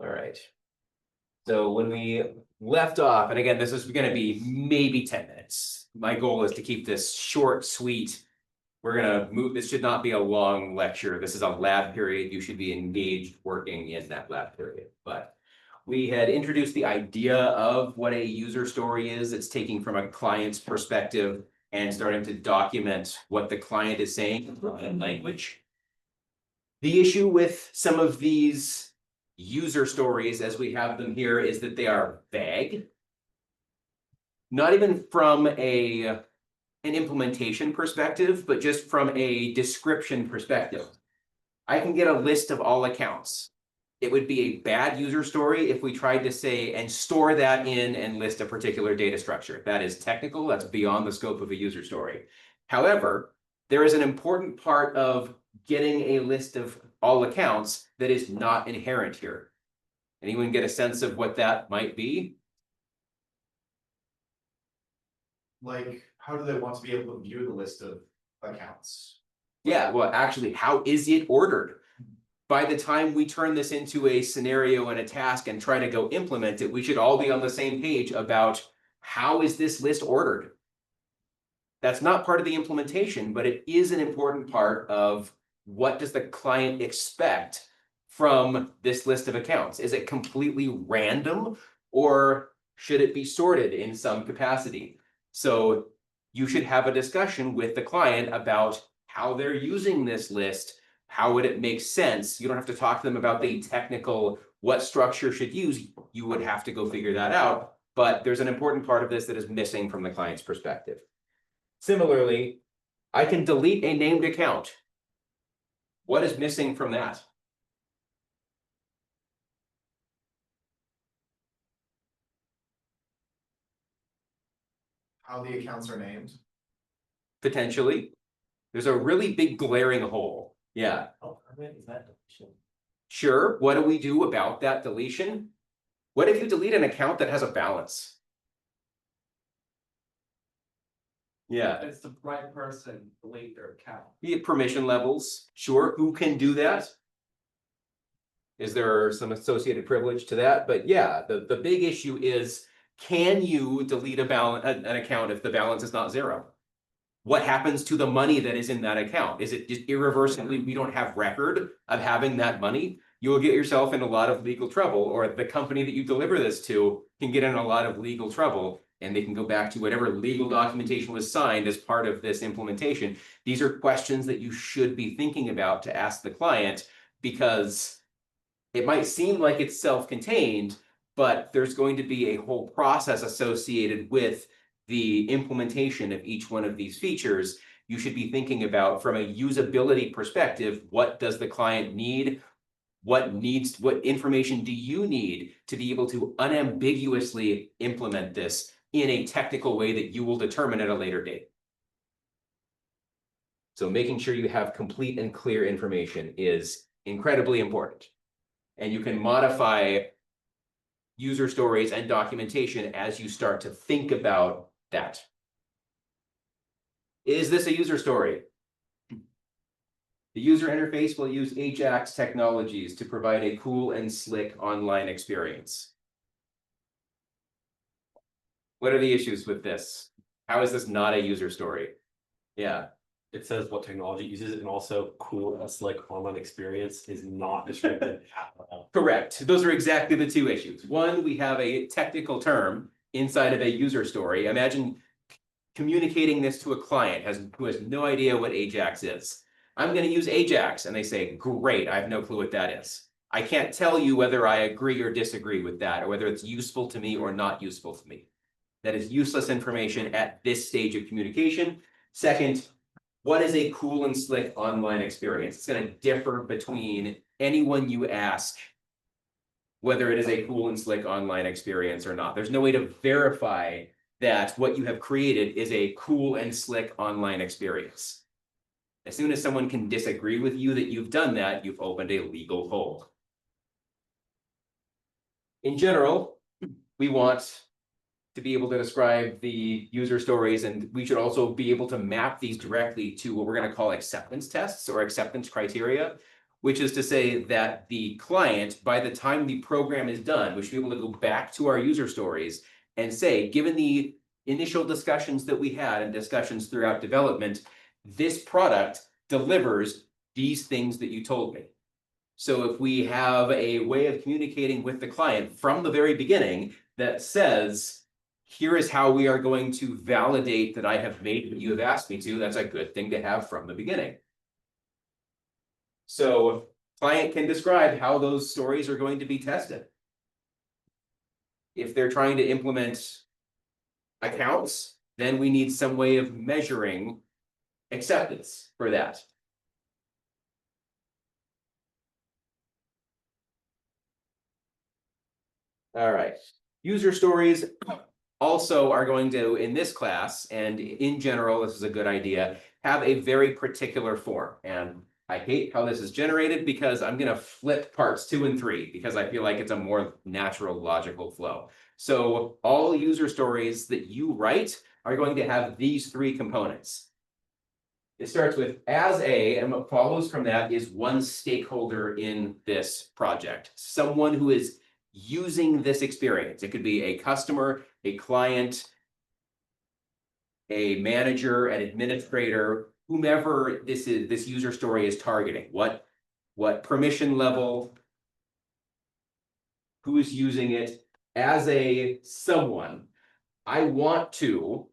All right. So when we left off, and again, this is going to be maybe 10 minutes. My goal is to keep this short, sweet. We're going to move. This should not be a long lecture. This is a lab period. You should be engaged working in that lab period. But we had introduced the idea of what a user story is. It's taking from a client's perspective and starting to document what the client is saying in language. The issue with some of these user stories as we have them here is that they are vague. Not even from an implementation perspective, but just from a description perspective. I can get a list of all accounts. It would be a bad user story if we tried to say and store that in and list a particular data structure. That is technical, that's beyond the scope of a user story. However, there is an important part of getting a list of all accounts that is not inherent here. Anyone get a sense of what that might be? Like, how do they want to be able to view the list of accounts? Yeah, well, actually, how is it ordered? By the time we turn this into a scenario and a task and try to go implement it, we should all be on the same page about how is this list ordered? That's not part of the implementation, but it is an important part of what does the client expect from this list of accounts? Is it completely random or should it be sorted in some capacity? So you should have a discussion with the client about how they're using this list. How would it make sense? You don't have to talk to them about the technical, what structure should use. You would have to go figure that out. But there's an important part of this that is missing from the client's perspective. Similarly, I can delete a named account. What is missing from that? How the accounts are named? Potentially. There's a really big glaring hole. Yeah. Oh, is that deletion? Sure. What do we do about that deletion? What if you delete an account that has a balance? Yeah. It's the right person delete their account. Yeah, permission levels. Sure. Who can do that? Is there some associated privilege to that? But yeah, the big issue is, can you delete an account if the balance is not zero? What happens to the money that is in that account? Is it just irreversibly, we don't have record of having that money? You will get yourself in a lot of legal trouble, or the company that you deliver this to can get in a lot of legal trouble, and they can go back to whatever legal documentation was signed as part of this implementation. These are questions that you should be thinking about to ask the client, because it might seem like it's self-contained, but there's going to be a whole process associated with the implementation of each one of these features. You should be thinking about, from a usability perspective, what does the client need? What information do you need to be able to unambiguously implement this in a technical way that you will determine at a later date? So making sure you have complete and clear information is incredibly important. And you can modify user stories and documentation as you start to think about that. Is this a user story? The user interface will use Ajax technologies to provide a cool and slick online experience. What are the issues with this? How is this not a user story? Yeah. It says what technology it uses, and also cool and slick online experience is not descriptive at all. Correct. Those are exactly the two issues. One, we have a technical term inside of a user story. Imagine communicating this to a client who has no idea what Ajax is. I'm going to use Ajax, and they say, great, I have no clue what that is. I can't tell you whether I agree or disagree with that, or whether it's useful to me or not useful to me. That is useless information at this stage of communication. Second, what is a cool and slick online experience? It's going to differ between anyone you ask whether it is a cool and slick online experience or not. There's no way to verify that what you have created is a cool and slick online experience. As soon as someone can disagree with you that you've done that, you've opened a legal hole. In general, we want to be able to describe the user stories, and we should also be able to map these directly to what we're going to call acceptance tests or acceptance criteria. which is to say that the client, by the time the program is done, we should be able to go back to our user stories and say, given the initial discussions that we had and discussions throughout development, this product delivers these things that you told me. So if we have a way of communicating with the client from the very beginning that says, here is how we are going to validate that I have made what you have asked me to, that's a good thing to have from the beginning. So client can describe how those stories are going to be tested. If they're trying to implement accounts, then we need some way of measuring acceptance for that. All right, user stories also are going to, in this class, and in general, this is a good idea, have a very particular form. And I hate how this is generated because I'm gonna flip parts 2 and 3 because I feel like it's a more natural, logical flow. So all user stories that you write are going to have these 3 components. It starts with as a, and what follows from that is one stakeholder in this project, someone who is using this experience. It could be a customer, a client, a manager, an administrator, whomever this user story is targeting. What permission level, who's using it as a someone. I want to,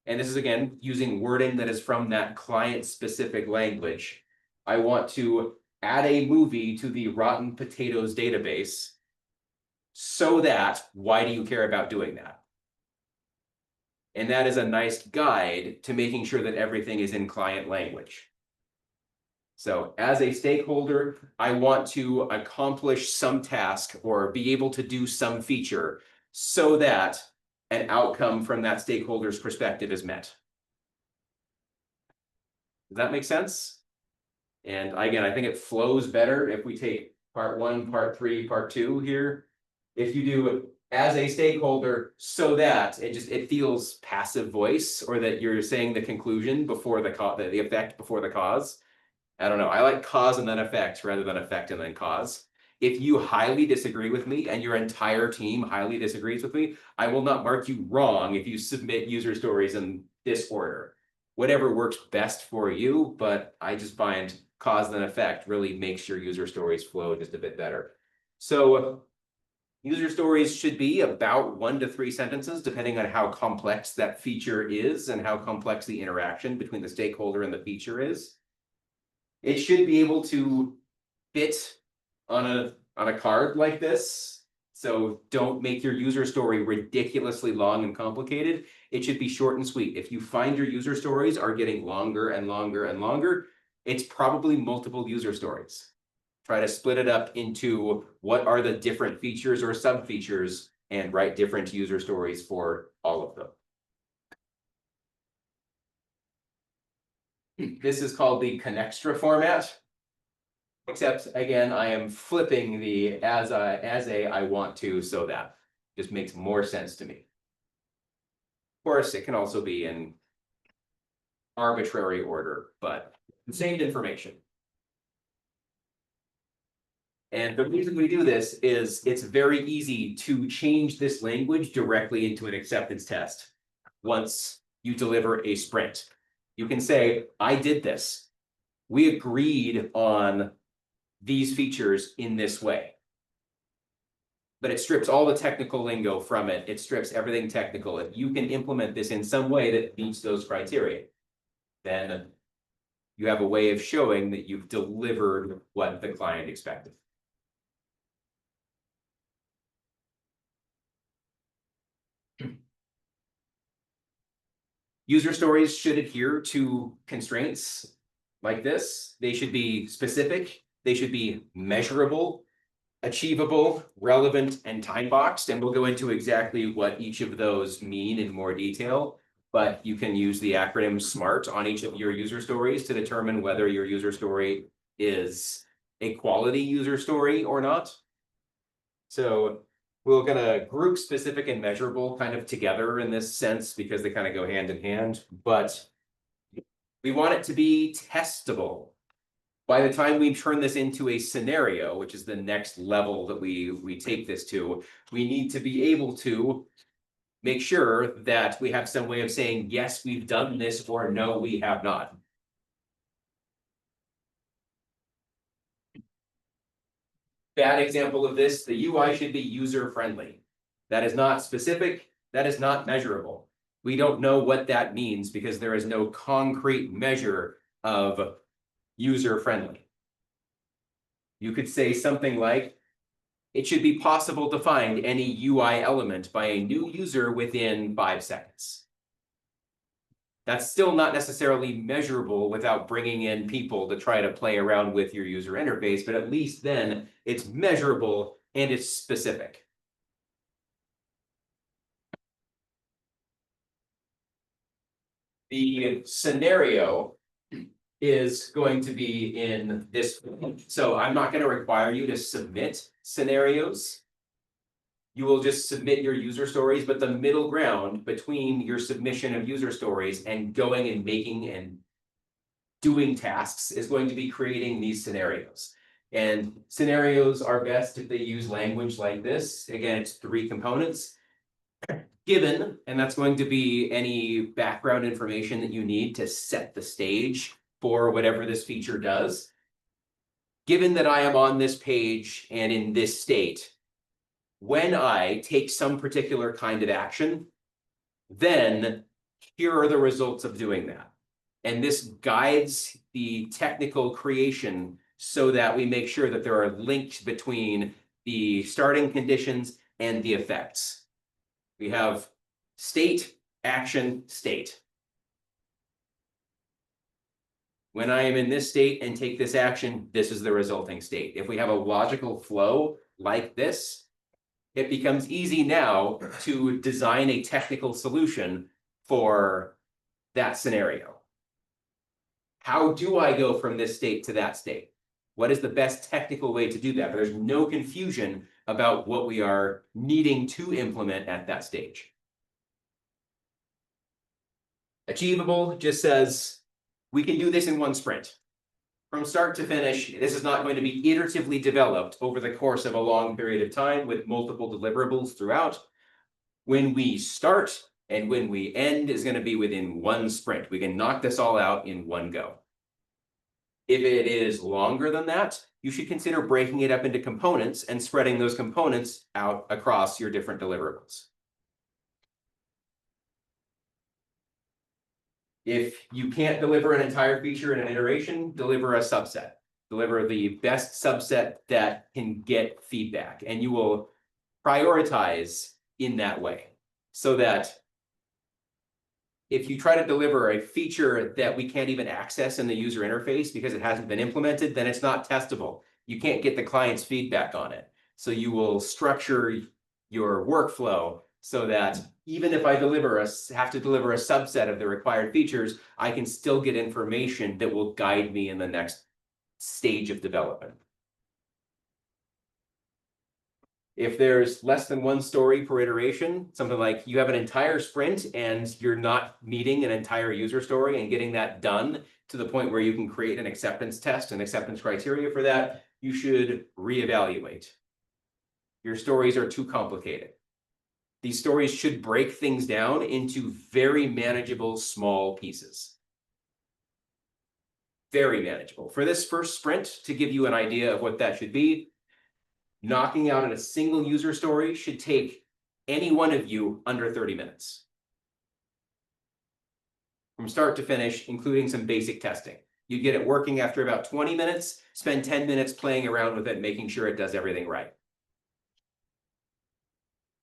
and this is again using wording that is from that client-specific language. I want to add a movie to the Rotten Potatoes database so that, why do you care about doing that? And that is a nice guide to making sure that everything is in client language. So as a stakeholder, I want to accomplish some task or be able to do some feature so that an outcome from that stakeholder's perspective is met. Does that make sense? And again, I think it flows better if we take part 1, part 3, part 2 here. If you do as a stakeholder, so that it feels passive voice, or that you're saying the conclusion before the effect before the cause. I don't know. I like cause and then effect rather than effect and then cause. If you highly disagree with me and your entire team highly disagrees with me, I will not mark you wrong if you submit user stories in this order. Whatever works best for you, but I just find cause and effect really makes your user stories flow just a bit better. So user stories should be about 1 to 3 sentences, depending on how complex that feature is and how complex the interaction between the stakeholder and the feature is. It should be able to fit on a card like this. So don't make your user story ridiculously long and complicated. It should be short and sweet. If you find your user stories are getting longer and longer and longer, it's probably multiple user stories. Try to split it up into what are the different features or sub-features and write different user stories for all of them. This is called the Connextra format. Except again, I am flipping the as a I want to, so that just makes more sense to me. Of course, it can also be in arbitrary order, but the same information. And the reason we do this is it's very easy to change this language directly into an acceptance test once you deliver a sprint. You can say, I did this. We agreed on these features in this way. But it strips all the technical lingo from it. It strips everything technical. If you can implement this in some way that meets those criteria, then you have a way of showing that you've delivered what the client expected. User stories should adhere to constraints like this. They should be specific. They should be measurable, achievable, relevant, and time-boxed. And we'll go into exactly what each of those mean in more detail. But you can use the acronym SMART on each of your user stories to determine whether your user story is a quality user story or not. So we're going to group specific and measurable kind of together in this sense because they kind of go hand in hand, but we want it to be testable. By the time we turn this into a scenario, which is the next level that we take this to, we need to be able to make sure that we have some way of saying, yes, we've done this, or no, we have not. Bad example of this, the UI should be user-friendly. That is not specific, that is not measurable. We don't know what that means because there is no concrete measure of user-friendly. You could say something like, it should be possible to find any UI element by a new user within 5 seconds. That's still not necessarily measurable without bringing in people to try to play around with your user interface, but at least then it's measurable and it's specific. The scenario is going to be in this. So I'm not going to require you to submit scenarios. You will just submit your user stories, but the middle ground between your submission of user stories and going and making and doing tasks is going to be creating these scenarios. And scenarios are best if they use language like this. Again, it's 3 components. Given, and that's going to be any background information that you need to set the stage for whatever this feature does. Given that I am on this page and in this state, when I take some particular kind of action, then here are the results of doing that. And this guides the technical creation so that we make sure that there are links between the starting conditions and the effects. We have state, action, state. When I am in this state and take this action, this is the resulting state. If we have a logical flow like this, it becomes easy now to design a technical solution for that scenario. How do I go from this state to that state? What is the best technical way to do that? But there's no confusion about what we are needing to implement at that stage. Achievable just says, we can do this in 1 sprint. From start to finish, this is not going to be iteratively developed over the course of a long period of time with multiple deliverables throughout. When we start and when we end is going to be within 1 sprint. We can knock this all out in 1 go. If it is longer than that, you should consider breaking it up into components and spreading those components out across your different deliverables. If you can't deliver an entire feature in an iteration, deliver a subset. Deliver the best subset that can get feedback, and you will prioritize in that way so that if you try to deliver a feature that we can't even access in the user interface because it hasn't been implemented, then it's not testable. You can't get the client's feedback on it. So you will structure your workflow so that even if I have to deliver a subset of the required features, I can still get information that will guide me in the next stage of development. If there's less than 1 story per iteration, something like you have an entire sprint and you're not meeting an entire user story and getting that done to the point where you can create an acceptance test and acceptance criteria for that, you should reevaluate. Your stories are too complicated. These stories should break things down into very manageable small pieces. Very manageable. For this first sprint, to give you an idea of what that should be, knocking out a single user story should take any one of you under 30 minutes. From start to finish, including some basic testing. You'd get it working after about 20 minutes, spend 10 minutes playing around with it, making sure it does everything right.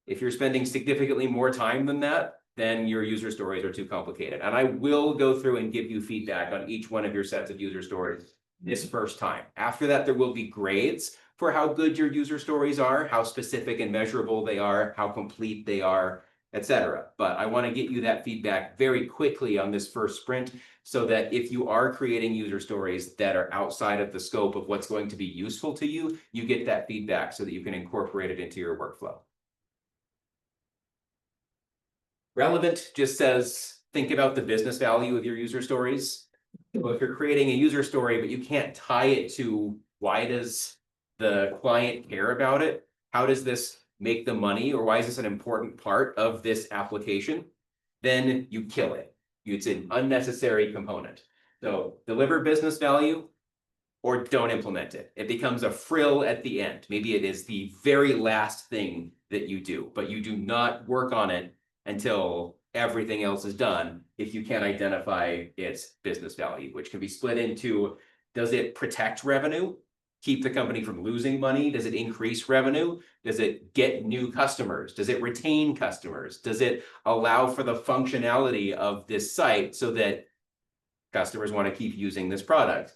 If you're spending significantly more time than that, then your user stories are too complicated. And I will go through and give you feedback on each one of your sets of user stories this first time. After that, there will be grades for how good your user stories are, how specific and measurable they are, how complete they are, etc. But I want to get you that feedback very quickly on this first sprint so that if you are creating user stories that are outside of the scope of what's going to be useful to you, you get that feedback so that you can incorporate it into your workflow. Relevant just says, think about the business value of your user stories. If you're creating a user story, but you can't tie it to why does the client care about it? How does this make the money, or why is this an important part of this application? Then you kill it. It's an unnecessary component. So deliver business value or don't implement it. It becomes a frill at the end. Maybe it is the very last thing that you do, but you do not work on it until everything else is done if you can't identify its business value, which can be split into, does it protect revenue? Keep the company from losing money? Does it increase revenue? Does it get new customers? Does it retain customers? Does it allow for the functionality of this site so that customers want to keep using this product?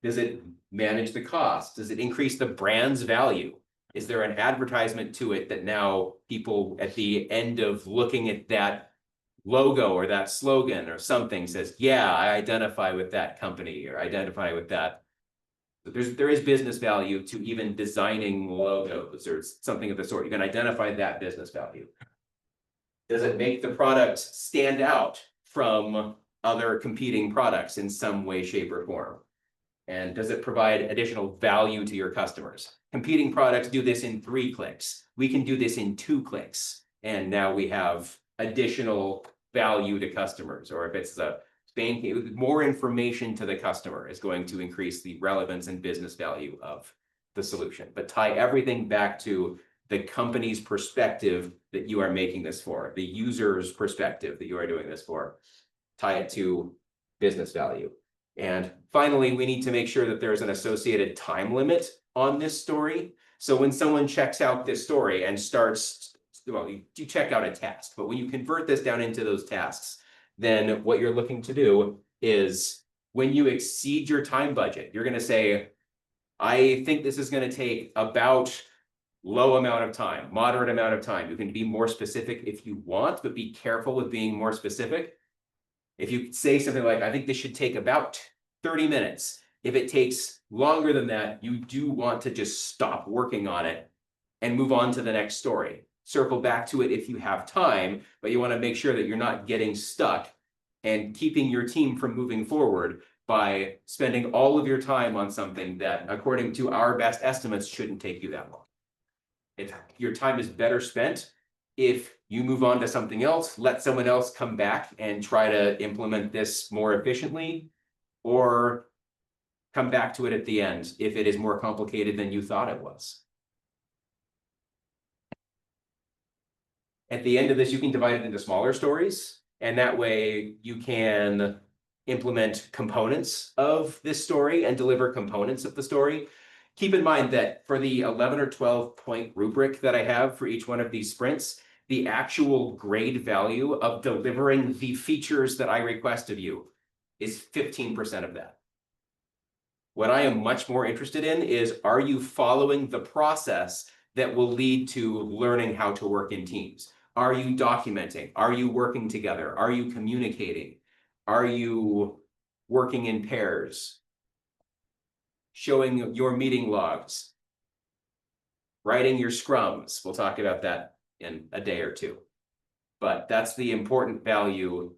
Does it manage the cost? Does it increase the brand's value? Is there an advertisement to it that now people at the end of looking at that logo or that slogan or something says, yeah, I identify with that company or identify with that. There is business value to even designing logos or something of the sort. You can identify that business value. Does it make the product stand out from other competing products in some way, shape, or form? And does it provide additional value to your customers? Competing products do this in 3 clicks. We can do this in 2 clicks. And now we have additional value to customers. Or if it's a banking, more information to the customer is going to increase the relevance and business value of the solution. But tie everything back to the company's perspective that you are making this for, the user's perspective that you are doing this for. Tie it to business value. And finally, we need to make sure that there's an associated time limit on this story. So when someone checks out this story and starts, well, you check out a task, but when you convert this down into those tasks, then what you're looking to do is when you exceed your time budget, you're going to say, I think this is going to take about low amount of time, moderate amount of time. You can be more specific if you want, but be careful with being more specific. If you say something like, I think this should take about 30 minutes. If it takes longer than that, you do want to just stop working on it and move on to the next story. Circle back to it if you have time, but you want to make sure that you're not getting stuck and keeping your team from moving forward by spending all of your time on something that, according to our best estimates, shouldn't take you that long. If your time is better spent, if you move on to something else, let someone else come back and try to implement this more efficiently, or come back to it at the end if it is more complicated than you thought it was. At the end of this, you can divide it into smaller stories, and that way you can implement components of this story and deliver components of the story. Keep in mind that for the 11 or 12 point rubric that I have for each one of these sprints, the actual grade value of delivering the features that I request of you is 15% of that. What I am much more interested in is, are you following the process that will lead to learning how to work in teams? Are you documenting? Are you working together? Are you communicating? Are you working in pairs? Showing your meeting logs? Writing your scrums? We'll talk about that in a day or two. But that's the important value,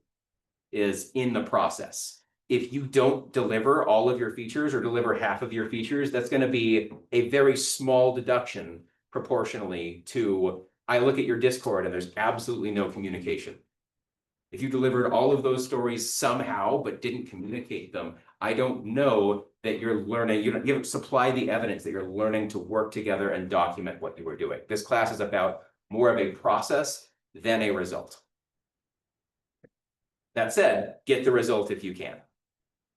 is in the process. If you don't deliver all of your features or deliver half of your features, that's going to be a very small deduction proportionally to, I look at your Discord and there's absolutely no communication. If you delivered all of those stories somehow but didn't communicate them, I don't know that you're learning, you don't supply the evidence that you're learning to work together and document what you were doing. This class is about more of a process than a result. That said, get the result if you can,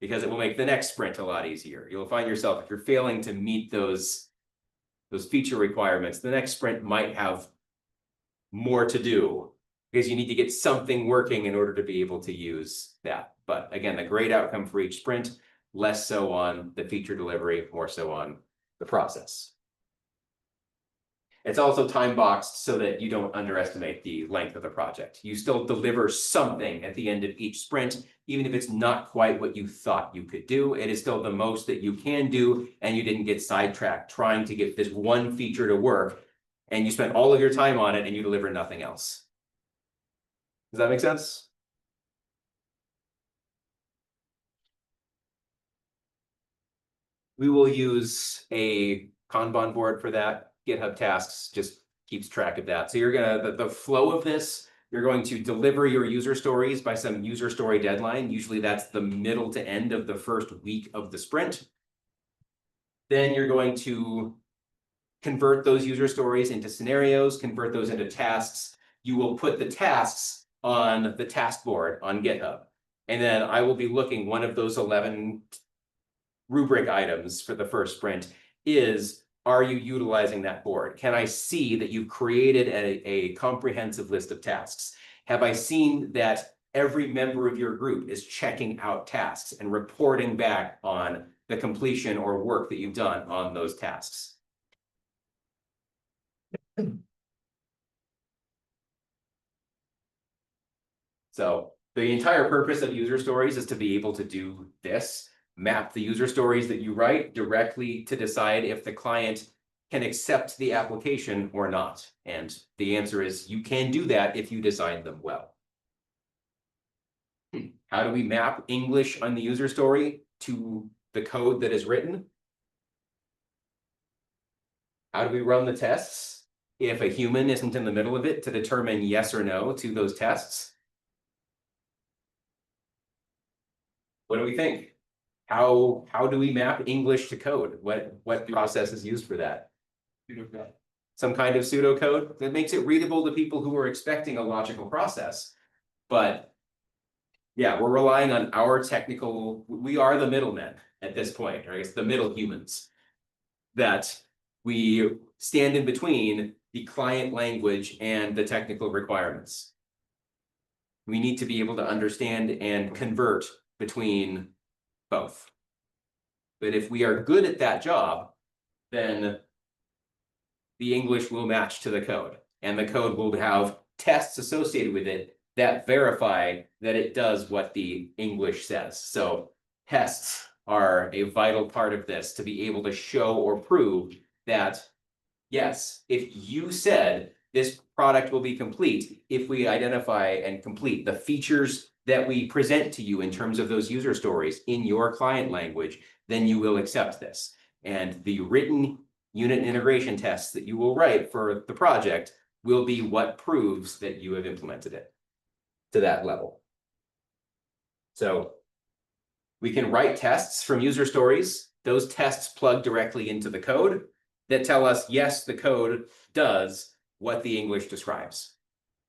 because it will make the next sprint a lot easier. You'll find yourself, if you're failing to meet those feature requirements, the next sprint might have more to do because you need to get something working in order to be able to use that. But again, the great outcome for each sprint, less so on the feature delivery, more so on the process. It's also time boxed so that you don't underestimate the length of the project. You still deliver something at the end of each sprint, even if it's not quite what you thought you could do. It is still the most that you can do, and you didn't get sidetracked trying to get this one feature to work, and you spent all of your time on it and you deliver nothing else. Does that make sense? We will use a Kanban board for that. GitHub Tasks just keeps track of that. So you're gonna, the flow of this, you're going to deliver your user stories by some user story deadline. Usually that's the middle to end of the first week of the sprint. Then you're going to convert those user stories into scenarios, convert those into tasks. You will put the tasks on the task board on GitHub. And then I will be looking, one of those 11 rubric items for the first sprint is, are you utilizing that board? Can I see that you've created a comprehensive list of tasks? Have I seen that every member of your group is checking out tasks and reporting back on the completion or work that you've done on those tasks? So the entire purpose of user stories is to be able to do this, map the user stories that you write directly to decide if the client can accept the application or not. And the answer is you can do that if you design them well. How do we map English on the user story to the code that is written? How do we run the tests if a human isn't in the middle of it to determine yes or no to those tests? What do we think? How do we map English to code? What process is used for that? Some kind of pseudocode that makes it readable to people who are expecting a logical process. But yeah, we're relying on our technical, we are the middlemen at this point, or I guess the middle humans, that we stand in between the client language and the technical requirements. We need to be able to understand and convert between both. But if we are good at that job, then the English will match to the code, and the code will have tests associated with it that verify that it does what the English says. So tests are a vital part of this to be able to show or prove that, yes, if you said this product will be complete, if we identify and complete the features that we present to you in terms of those user stories in your client language, then you will accept this. And the written unit integration tests that you will write for the project will be what proves that you have implemented it to that level. So we can write tests from user stories. Those tests plug directly into the code that tell us, yes, the code does what the English describes.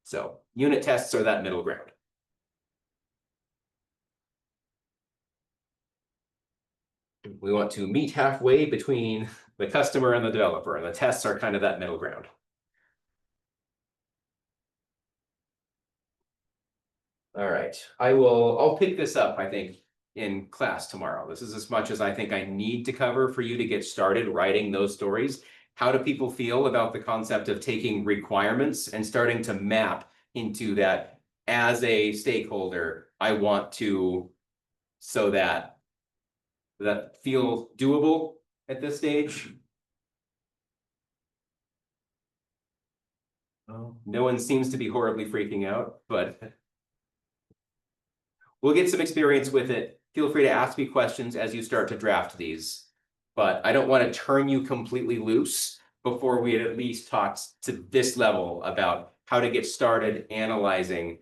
So unit tests are that middle ground. We want to meet halfway between the customer and the developer, and the tests are kind of that middle ground. All right, I'll pick this up, I think, in class tomorrow. This is as much as I think I need to cover for you to get started writing those stories. How do people feel about the concept of taking requirements and starting to map into that as a stakeholder? I want to, so that feel doable at this stage? No one seems to be horribly freaking out, but we'll get some experience with it. Feel free to ask me questions as you start to draft these, but I don't want to turn you completely loose before we had at least talked to this level about how to get started analyzing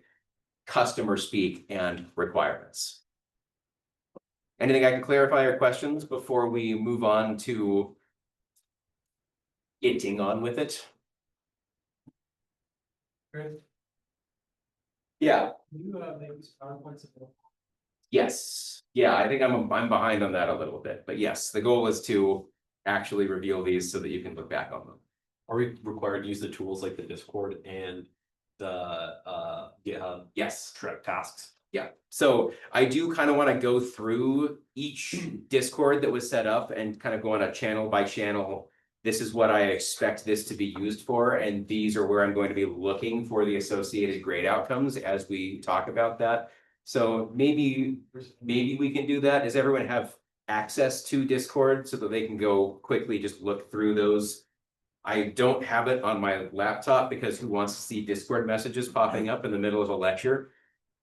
customer speak and requirements. Anything I can clarify or questions before we move on to getting on with it? Great. Yeah. You make these PowerPoints available? Yes. Yeah, I think I'm behind on that a little bit, but yes, the goal is to actually reveal these so that you can look back on them. Are we required to use the tools like the Discord and the GitHub? Yes. Correct tasks. Yeah, so I do kind of want to go through each Discord that was set up and kind of go on a channel by channel. This is what I expect this to be used for, and these are where I'm going to be looking for the associated grade outcomes as we talk about that. So maybe we can do that. Does everyone have access to Discord so that they can go quickly just look through those? I don't have it on my laptop because who wants to see Discord messages popping up in the middle of a lecture?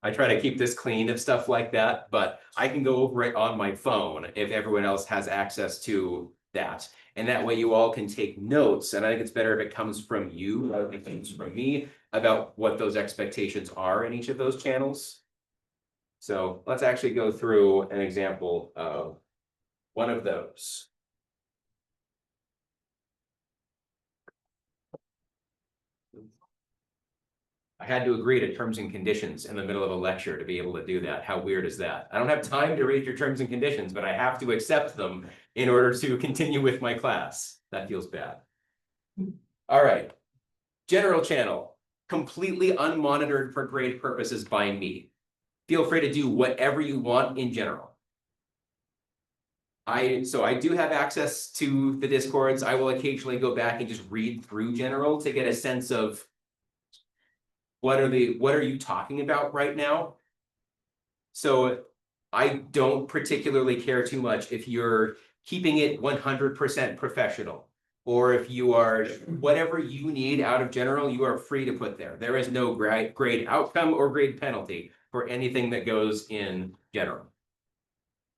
I try to keep this clean of stuff like that, but I can go over it on my phone if everyone else has access to that. And that way you all can take notes, and I think it's better if it comes from you rather than it comes from me about what those expectations are in each of those channels. So let's actually go through an example of one of those. I had to agree to terms and conditions in the middle of a lecture to be able to do that. How weird is that? I don't have time to read your terms and conditions, but I have to accept them in order to continue with my class. That feels bad. All right. General channel, completely unmonitored for grade purposes by me. Feel free to do whatever you want in general. So I do have access to the Discords. I will occasionally go back and just read through general to get a sense of what are you talking about right now? So I don't particularly care too much if you're keeping it 100% professional, or if you are, whatever you need out of general, you are free to put there. There is no grade outcome or grade penalty for anything that goes in general.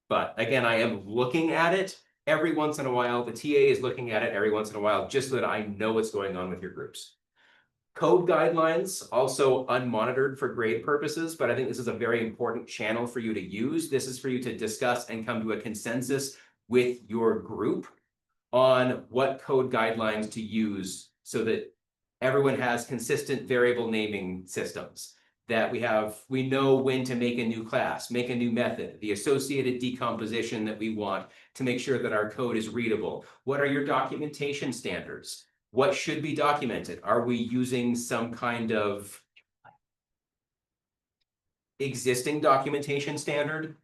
But again, I am looking at it every once in a while. The TA is looking at it every once in a while, just so that I know what's going on with your groups. Code guidelines, also unmonitored for grade purposes, but I think this is a very important channel for you to use. This is for you to discuss and come to a consensus with your group on what code guidelines to use so that everyone has consistent variable naming systems, that we know when to make a new class, make a new method, the associated decomposition that we want to make sure that our code is readable. What are your documentation standards? What should be documented? Are we using some kind of existing documentation standard?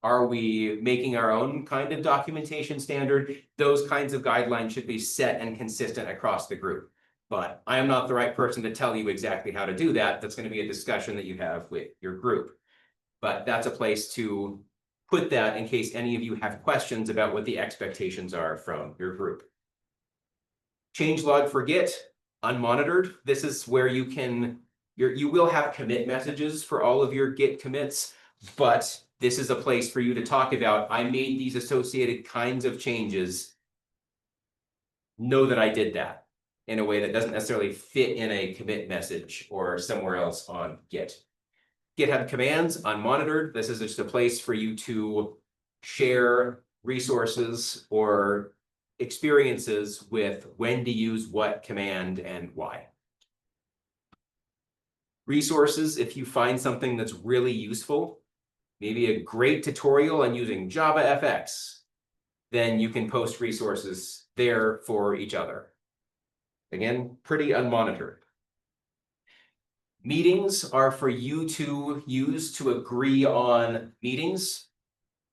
Are we making our own kind of documentation standard? Those kinds of guidelines should be set and consistent across the group. But I am not the right person to tell you exactly how to do that. That's going to be a discussion that you have with your group. But that's a place to put that in case any of you have questions about what the expectations are from your group. Changelog for Git, unmonitored. This is where you will have commit messages for all of your Git commits, but this is a place for you to talk about, I made these associated kinds of changes. Know that I did that in a way that doesn't necessarily fit in a commit message or somewhere else on Git. GitHub commands, unmonitored. This is just a place for you to share resources or experiences with when to use what command and why. Resources, if you find something that's really useful, maybe a great tutorial on using JavaFX, then you can post resources there for each other. Again, pretty unmonitored. Meetings are for you to use to agree on meetings.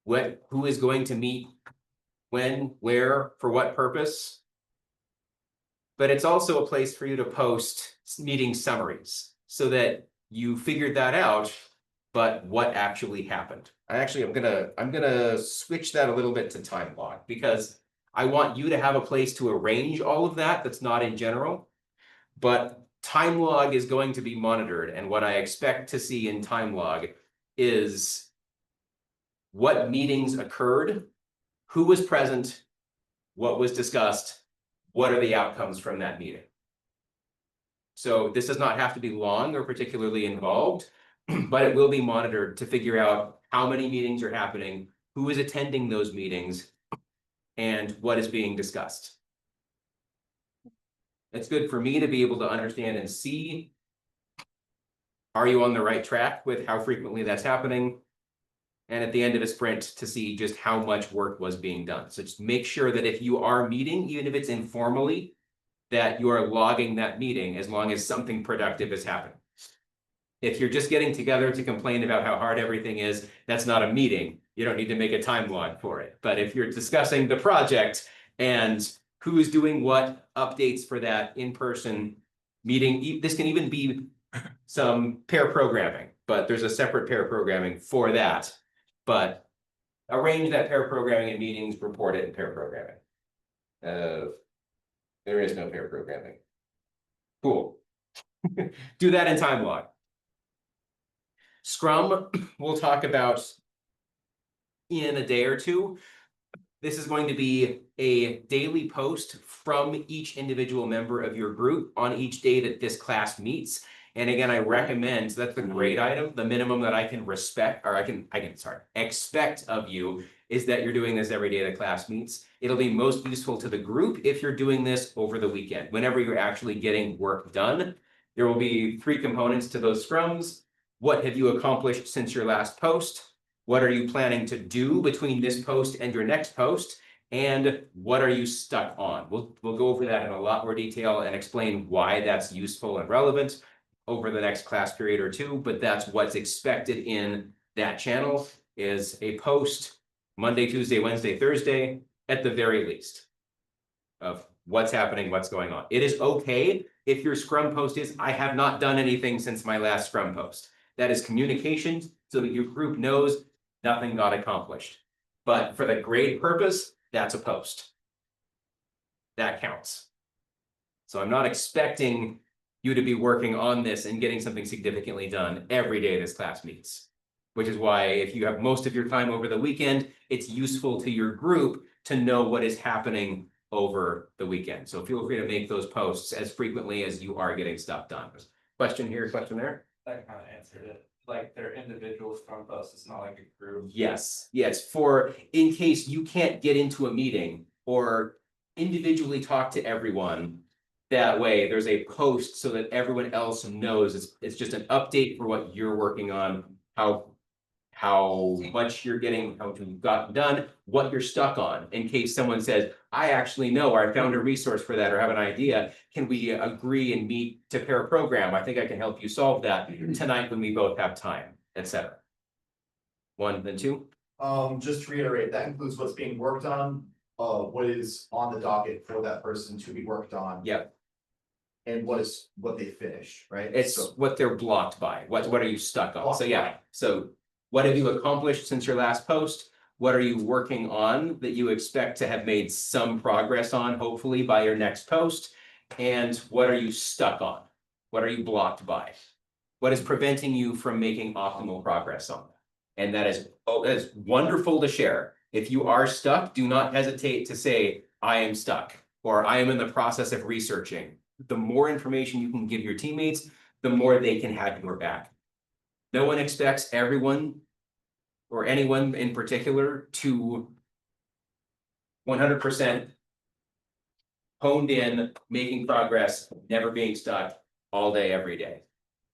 Who is going to meet when, where, for what purpose. But it's also a place for you to post meeting summaries so that you figured that out, but what actually happened. I'm gonna switch that a little bit to time log because I want you to have a place to arrange all of that that's not in general, but time log is going to be monitored. And what I expect to see in time log is what meetings occurred, who was present, what was discussed, what are the outcomes from that meeting. So this does not have to be long or particularly involved, but it will be monitored to figure out how many meetings are happening, who is attending those meetings, and what is being discussed. It's good for me to be able to understand and see, are you on the right track with how frequently that's happening? And at the end of a sprint to see just how much work was being done. So just make sure that if you are meeting, even if it's informally, that you are logging that meeting as long as something productive is happening. If you're just getting together to complain about how hard everything is, that's not a meeting. You don't need to make a time log for it. But if you're discussing the project and who's doing what updates for that in-person meeting, this can even be some pair programming, but there's a separate pair programming for that. But arrange that pair programming in meetings, report it in pair programming. There is no pair programming. Cool. Do that in time log. Scrum, we'll talk about in a day or two. This is going to be a daily post from each individual member of your group on each day that this class meets. And again, I recommend, so that's the grade item, the minimum that I can respect, or expect of you is that you're doing this every day the class meets. It'll be most useful to the group if you're doing this over the weekend, whenever you're actually getting work done. There will be 3 components to those scrums. What have you accomplished since your last post? What are you planning to do between this post and your next post? And what are you stuck on? We'll go over that in a lot more detail and explain why that's useful and relevant over the next class period or two, but that's what's expected in that channel is a post Monday, Tuesday, Wednesday, Thursday, at the very least, of what's happening, what's going on. It is okay if your Scrum post is, I have not done anything since my last Scrum post. That is communication so that your group knows nothing got accomplished. But for the grade purpose, that's a post. That counts. So I'm not expecting you to be working on this and getting something significantly done every day this class meets. Which is why if you have most of your time over the weekend, it's useful to your group to know what is happening over the weekend. So feel free to make those posts as frequently as you are getting stuff done. Question here, question there? That kind of answered it. Like they're individual Scrum posts, it's not like a group. Yes, yes, for in case you can't get into a meeting or individually talk to everyone. That way, there's a post so that everyone else knows it's just an update for what you're working on, how much you're getting, how you've gotten done, what you're stuck on. In case someone says, I actually know, or I found a resource for that, or have an idea, can we agree and meet to pair a program? I think I can help you solve that tonight when we both have time, etc. 1, then 2. Just to reiterate, that includes what's being worked on, what is on the docket for that person to be worked on. Yep. And what they finish, right? It's So, what they're blocked by. What are you stuck on? So yeah, so what have you accomplished since your last post? What are you working on that you expect to have made some progress on, hopefully by your next post? And what are you stuck on? What are you blocked by? What is preventing you from making optimal progress on that? And that is wonderful to share. If you are stuck, do not hesitate to say, I am stuck, or I am in the process of researching. The more information you can give your teammates, the more they can have your back. No one expects everyone or anyone in particular to 100% honed in, making progress, never being stuck all day, every day.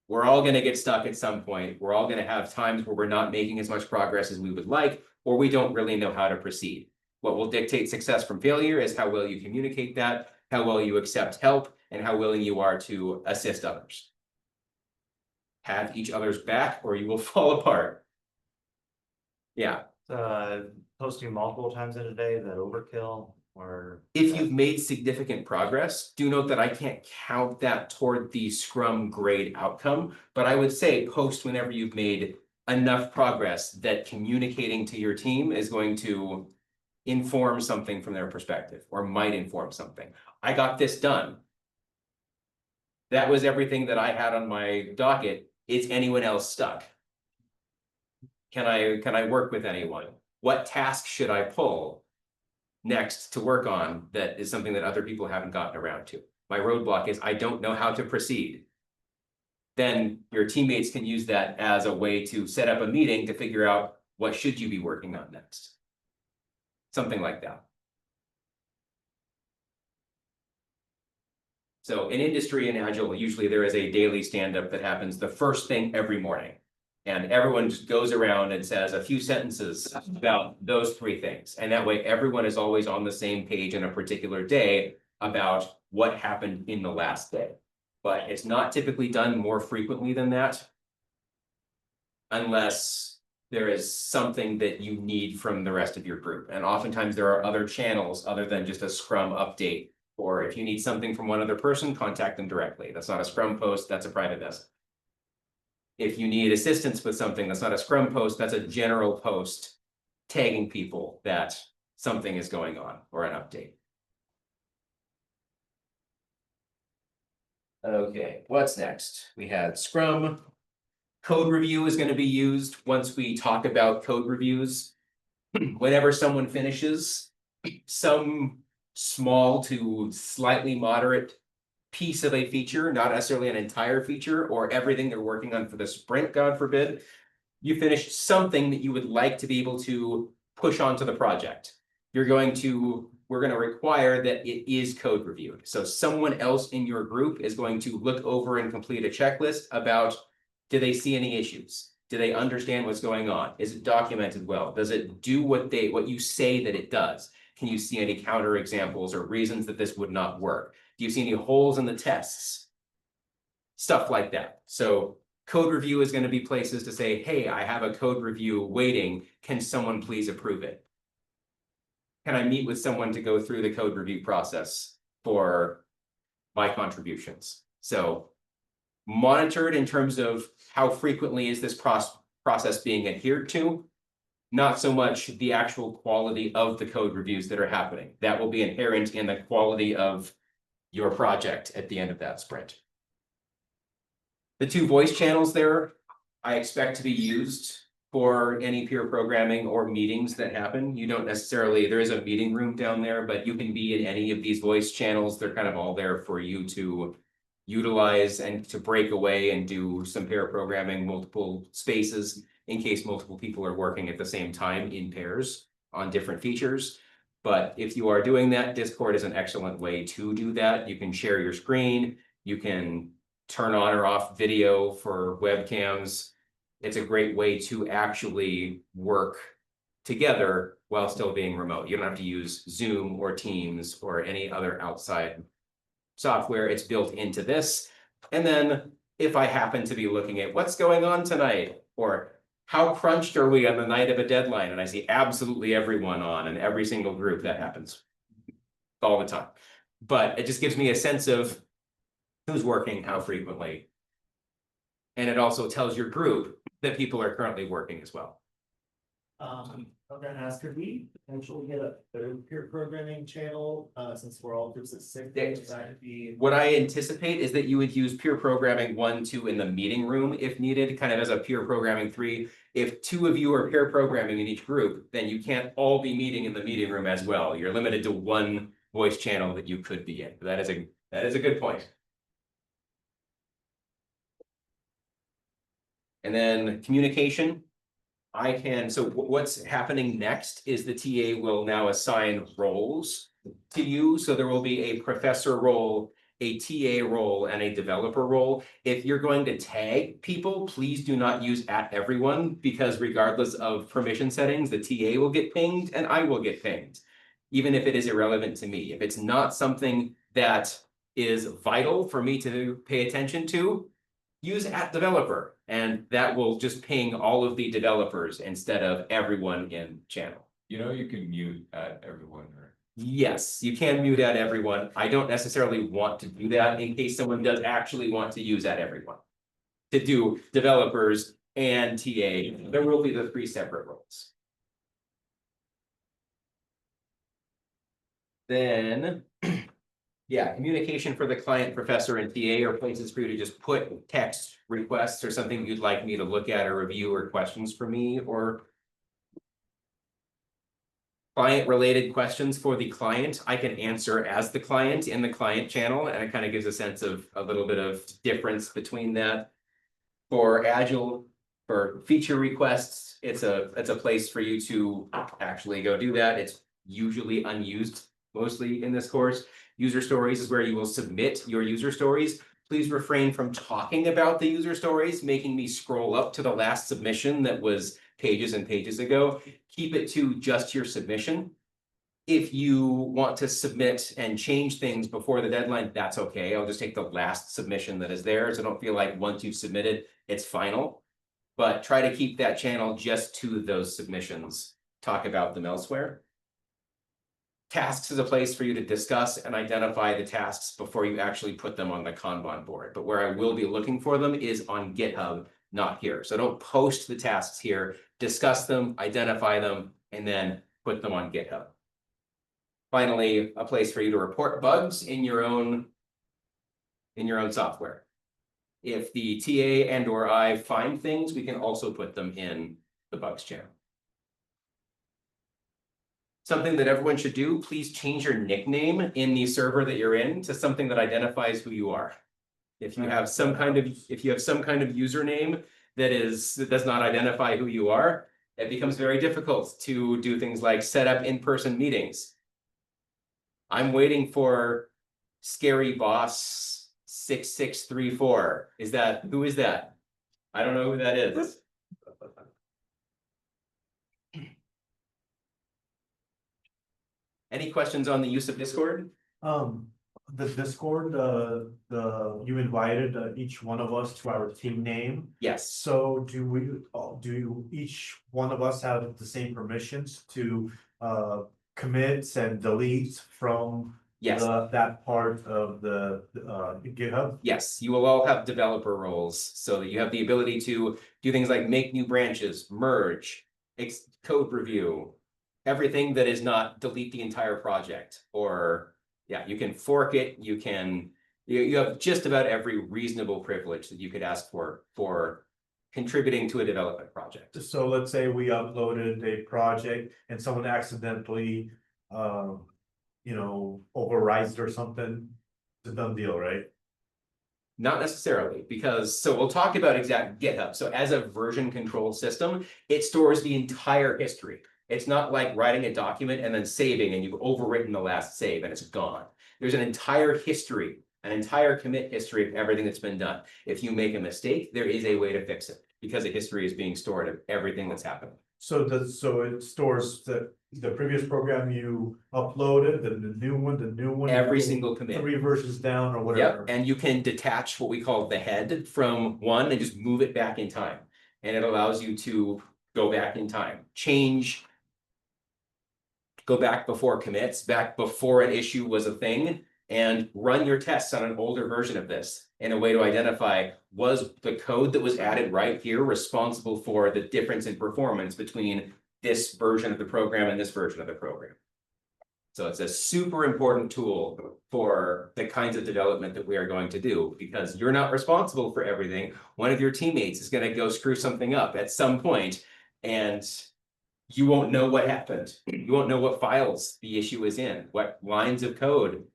We're all going to get stuck at some point. We're all going to have times where we're not making as much progress as we would like, or we don't really know how to proceed. What will dictate success from failure is how well you communicate that, how well you accept help, and how willing you are to assist others. Have each other's back or you will fall apart. Yeah. Posting multiple times in a day, is that overkill or? If you've made significant progress, do note that I can't count that toward the Scrum grade outcome, but I would say post whenever you've made enough progress that communicating to your team is going to inform something from their perspective or might inform something. I got this done. That was everything that I had on my docket. Is anyone else stuck? Can I work with anyone? What task should I pull next to work on that is something that other people haven't gotten around to? My roadblock is I don't know how to proceed. Then your teammates can use that as a way to set up a meeting to figure out what should you be working on next. Something like that. So in industry and Agile, usually there is a daily stand-up that happens the first thing every morning. And everyone just goes around and says a few sentences about those 3 things. And that way everyone is always on the same page in a particular day about what happened in the last day. But it's not typically done more frequently than that, unless there is something that you need from the rest of your group. And oftentimes there are other channels other than just a Scrum update. Or if you need something from one other person, contact them directly. That's not a Scrum post, that's a private message. If you need assistance with something, that's not a Scrum post, that's a general post tagging people that something is going on or an update. Okay, what's next? We had Scrum, Code review is gonna be used once we talk about code reviews. Whenever someone finishes some small to slightly moderate piece of a feature, not necessarily an entire feature or everything they're working on for the sprint, God forbid, you finished something that you would like to be able to push onto the project. We're going to require that it is code reviewed. So someone else in your group is going to look over and complete a checklist about, do they see any issues? Do they understand what's going on? Is it documented well? Does it do what you say that it does? Can you see any counter examples or reasons that this would not work? Do you see any holes in the tests? Stuff like that. So code review is going to be places to say, hey, I have a code review waiting. Can someone please approve it? Can I meet with someone to go through the code review process for my contributions? So monitored in terms of how frequently is this process being adhered to, not so much the actual quality of the code reviews that are happening. That will be inherent in the quality of your project at the end of that sprint. The 2 voice channels there, I expect to be used for any peer programming or meetings that happen. You don't necessarily, there is a meeting room down there, but you can be in any of these voice channels. They're kind of all there for you to utilize and to break away and do some pair programming, multiple spaces in case multiple people are working at the same time in pairs on different features. But if you are doing that, Discord is an excellent way to do that. You can share your screen, you can turn on or off video for webcams. It's a great way to actually work together while still being remote. You don't have to use Zoom or Teams or any other outside software. It's built into this. And then if I happen to be looking at what's going on tonight, or how crunched are we on the night of a deadline, and I see absolutely everyone on and every single group, that happens all the time. But it just gives me a sense of who's working, how frequently. And it also tells your group that people are currently working as well. I'm gonna ask, could we potentially get a third peer programming channel, since we're all groups of 6, that could be. What I anticipate is that you would use peer programming 1, 2 in the meeting room if needed, kind of as a peer programming 3. If 2 of you are peer programming in each group, then you can't all be meeting in the meeting room as well. You're limited to 1 voice channel that you could be in. That is a good point. And then communication. So what's happening next is the TA will now assign roles to you. So there will be a professor role, a TA role, and a developer role. If you're going to tag people, please do not use @everyone, because regardless of permission settings, the TA will get pinged and I will get pinged, even if it is irrelevant to me. If it's not something that is vital for me to pay attention to, use @developer, and that will just ping all of the developers instead of everyone in channel. You know, you can mute everyone, or Yes, you can mute everyone. I don't necessarily want to do that in case someone does actually want to use everyone. To do developers and TA, there will be the 3 separate roles. Then, yeah, communication for the client, professor, and TA are places for you to just put text requests or something you'd like me to look at or review, or questions for me, or client-related questions for the client. I can answer as the client in the client channel, and it kind of gives a sense of a little bit of difference between that. For Agile, for feature requests, it's a place for you to actually go do that. It's usually unused mostly in this course. User stories is where you will submit your user stories. Please refrain from talking about the user stories, making me scroll up to the last submission that was pages and pages ago. Keep it to just your submission. If you want to submit and change things before the deadline, that's okay. I'll just take the last submission that is there. So don't feel like once you've submitted, it's final. But try to keep that channel just to those submissions. Talk about them elsewhere. Tasks is a place for you to discuss and identify the tasks before you actually put them on the Kanban board. But where I will be looking for them is on GitHub, not here. So don't post the tasks here, discuss them, identify them, and then put them on GitHub. Finally, a place for you to report bugs in your own software. If the TA and or I find things, we can also put them in the bugs channel. Something that everyone should do, please change your nickname in the server that you're in to something that identifies who you are. If you have some kind of username that does not identify who you are, it becomes very difficult to do things like set up in-person meetings. I'm waiting for Scary Boss 6634. Who is that? I don't know who that is. Any questions on the use of Discord? The Discord, you invited each one of us to our team name. Yes. So do each one of us have the same permissions to commits and deletes from Yes. that part of the GitHub? Yes, you will all have developer roles, so that you have the ability to do things like make new branches, merge, code review, everything that is not delete the entire project, or yeah, you can fork it, you have just about every reasonable privilege that you could ask for contributing to a development project. So let's say we uploaded a project and someone accidentally, overrides it or something, it's a done deal, right? Not necessarily, because, so we'll talk about exact GitHub. So as a version control system, it stores the entire history. It's not like writing a document and then saving and you've overwritten the last save and it's gone. There's an entire history, an entire commit history of everything that's been done. If you make a mistake, there is a way to fix it because the history is being stored of everything that's happened. So it stores the previous program you uploaded, the new one. Every single commit. 3 versions down or whatever. Yep, and you can detach what we call the head from one and just move it back in time. And it allows you to go back in time, go back before commits, back before an issue was a thing, and run your tests on an older version of this in a way to identify, was the code that was added right here responsible for the difference in performance between this version of the program and this version of the program. So it's a super important tool for the kinds of development that we are going to do, because you're not responsible for everything. One of your teammates is going to go screw something up at some point, and you won't know what happened. You won't know what files the issue is in, what lines of code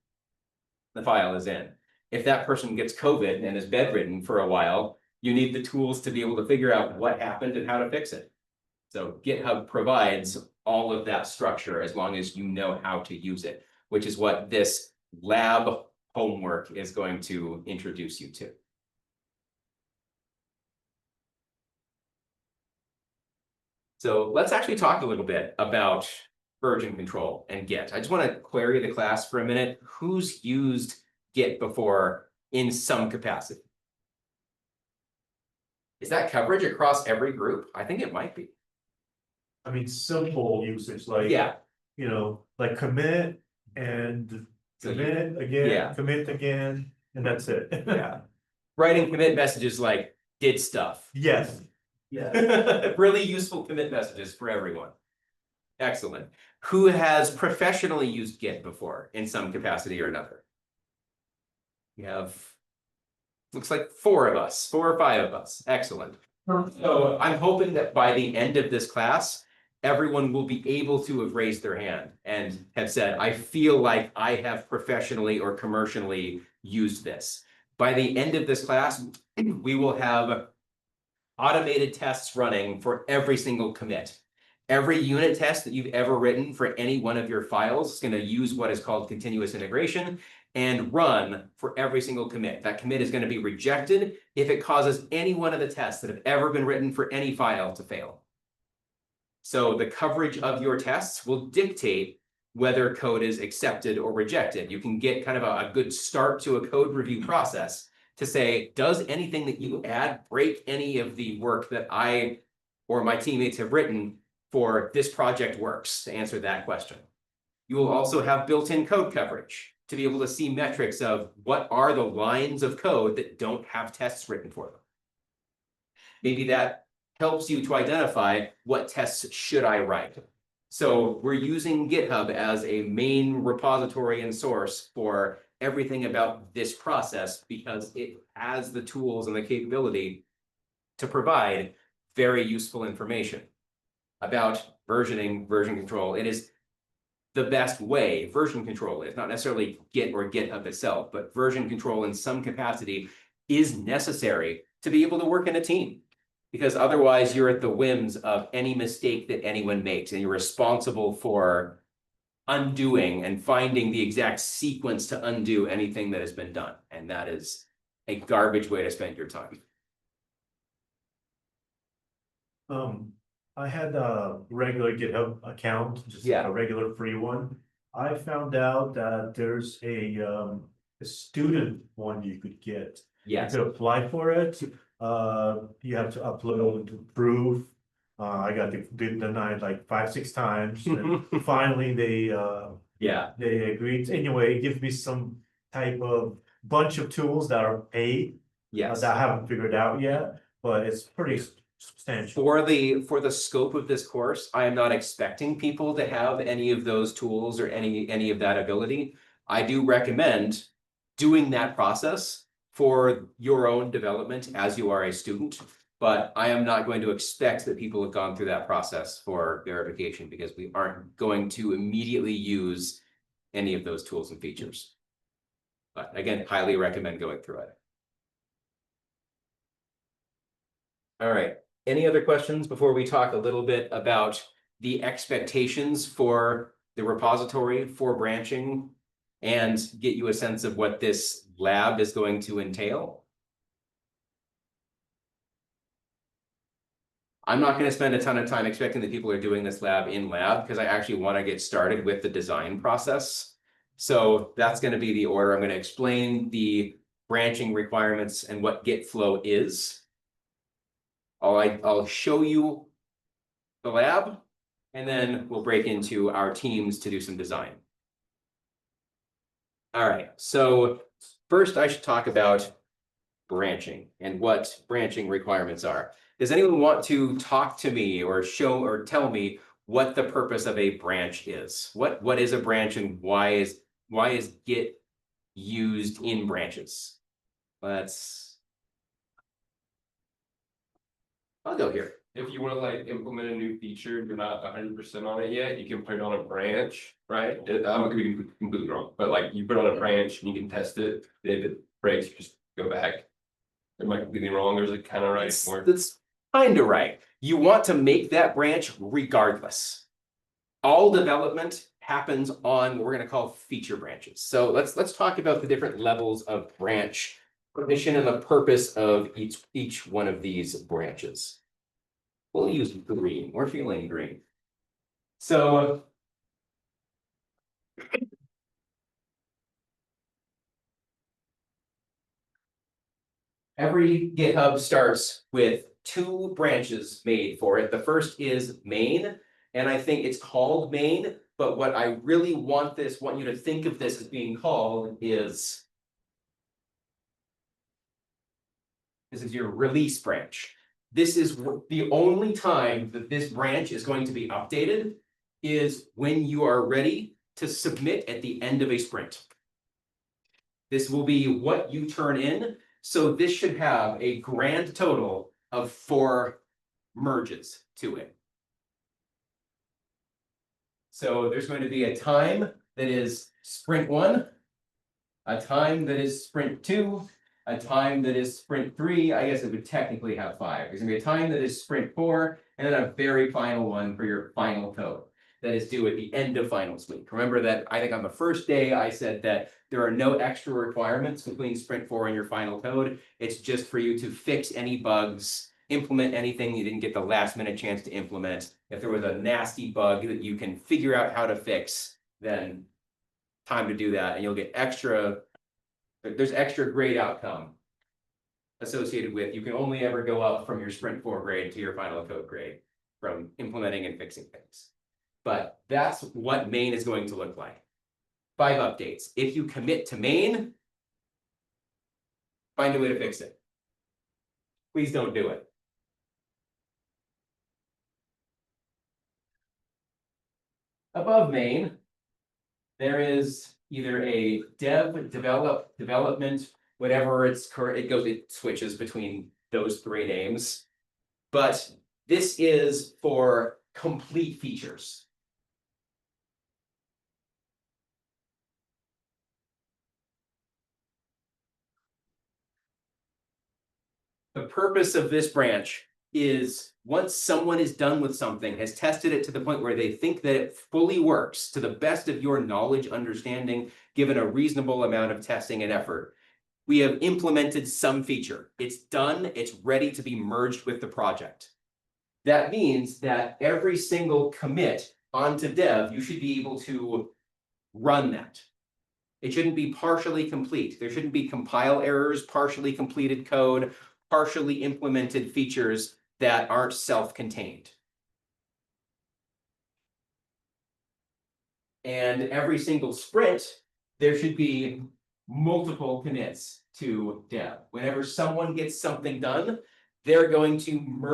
the file is in. If that person gets COVID and is bedridden for a while, you need the tools to be able to figure out what happened and how to fix it. So GitHub provides all of that structure as long as you know how to use it, which is what this lab homework is going to introduce you to. So let's actually talk a little bit about version control and Git. I just want to query the class for a minute. Who's used Git before in some capacity? Is that coverage across every group? I think it might be. I mean, simple usage, like, Yeah. Like commit and So commit again, yeah. commit again, and that's it. Yeah. Writing commit messages like did stuff. Yes. Yeah. Really useful commit messages for everyone. Excellent. Who has professionally used Git before in some capacity or another? We have, looks like 4 or 5 of us. Excellent. So I'm hoping that by the end of this class, everyone will be able to have raised their hand and have said, I feel like I have professionally or commercially used this. By the end of this class, we will have automated tests running for every single commit. Every unit test that you've ever written for any one of your files is going to use what is called continuous integration and run for every single commit. That commit is going to be rejected if it causes any one of the tests that have ever been written for any file to fail. So the coverage of your tests will dictate whether code is accepted or rejected. You can get kind of a good start to a code review process to say, does anything that you add break any of the work that I or my teammates have written for this project works, to answer that question. You will also have built-in code coverage to be able to see metrics of what are the lines of code that don't have tests written for them. Maybe that helps you to identify what tests should I write. So we're using GitHub as a main repository and source for everything about this process because it has the tools and the capability to provide very useful information about versioning, version control. It is the best way. Version control is not necessarily Git or GitHub itself, but version control in some capacity is necessary to be able to work in a team. Because otherwise you're at the whims of any mistake that anyone makes, and you're responsible for undoing and finding the exact sequence to undo anything that has been done. And that is a garbage way to spend your time. I had a regular GitHub account, just Yeah. a regular free one. I found out that there's a student one you could get. Yes. To apply for it, you have to upload proof. I got denied like 5-6 times, and finally Yeah. they agreed. Anyway, it gives me some type of bunch of tools that are paid. Yes. That I haven't figured out yet, but it's pretty substantial. For the scope of this course, I am not expecting people to have any of those tools or any of that ability. I do recommend doing that process for your own development as you are a student, but I am not going to expect that people have gone through that process for verification because we aren't going to immediately use any of those tools and features. But again, highly recommend going through it. All right. Any other questions before we talk a little bit about the expectations for the repository for branching and get you a sense of what this lab is going to entail? I'm not going to spend a ton of time expecting that people are doing this lab in lab because I actually want to get started with the design process. So that's going to be the order. I'm going to explain the branching requirements and what Git flow is. I'll show you the lab, and then we'll break into our teams to do some design. All right, so first I should talk about branching and what branching requirements are. Does anyone want to talk to me or show or tell me what the purpose of a branch is? What is a branch and why is Git used in branches? I'll go here. If you want to like implement a new feature, you're not 100% on it yet, you can put it on a branch, right? I'm gonna be completely wrong, but like you put it on a branch and you can test it. If it breaks, you just go back. Am I completely wrong, or is it kind of right? That's kind of right. You want to make that branch regardless. All development happens on what we're going to call feature branches. So let's talk about the different levels of branch permission and the purpose of each one of these branches. We'll use green. We're feeling green. So every GitHub starts with 2 branches made for it. The first is main, and I think it's called main, but what I really want you to think of this as being called is this is your release branch. This is the only time that this branch is going to be updated is when you are ready to submit at the end of a sprint. This will be what you turn in. So this should have a grand total of 4 merges to it. So there's going to be a time that is sprint 1, a time that is sprint 2, a time that is sprint 3. I guess it would technically have 5. There's gonna be a time that is sprint 4, and then a very final one for your final code that is due at the end of finals week. Remember that I think on the first day I said that there are no extra requirements between sprint 4 and your final code. It's just for you to fix any bugs, implement anything you didn't get the last minute chance to implement. If there was a nasty bug that you can figure out how to fix, then time to do that, and you'll get there's extra grade outcome associated with, you can only ever go up from your sprint 4 grade to your final code grade from implementing and fixing things. But that's what main is going to look like. 5 updates. If you commit to main, find a way to fix it. Please don't do it. Above main, there is either a development, whatever it's current, it switches between those three names. But this is for complete features. The purpose of this branch is once someone is done with something, has tested it to the point where they think that it fully works to the best of your knowledge, understanding, given a reasonable amount of testing and effort, we have implemented some feature. It's done, it's ready to be merged with the project. That means that every single commit onto dev, you should be able to run that. It shouldn't be partially complete. There shouldn't be compile errors, partially completed code, partially implemented features that aren't self-contained. And every single sprint, there should be multiple commits to dev. Whenever someone gets something done, they're going to merge